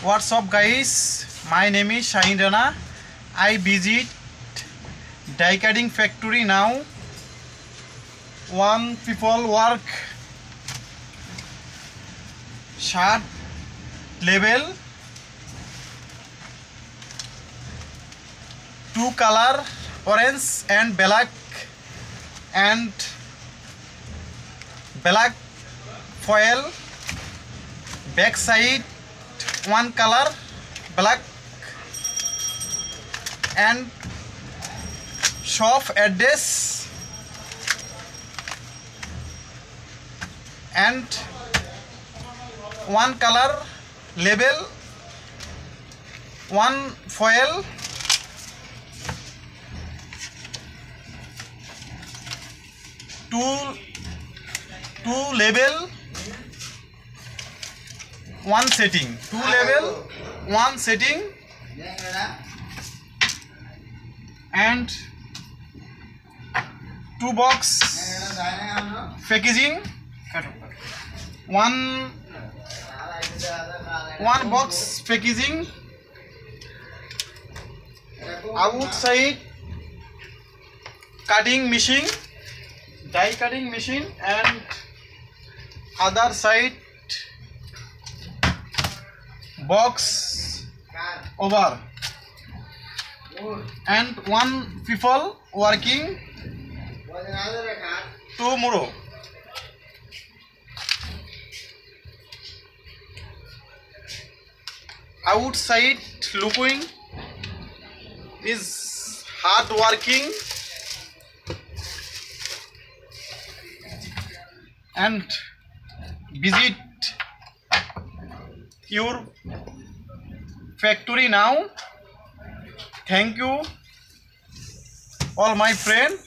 What's up, guys? My name is Shahin Rana. I visit die cutting factory now. One people work shirt label, two color orange and black foil, back side one color black and shop address and one color label, one foil, two label, one setting, two label, one setting, and two box packaging, one box packaging, outside cutting machine, die cutting machine, and other side box over, and one people working tomorrow. Outside looking is hard working and visit your factory now. Thank you all my friend.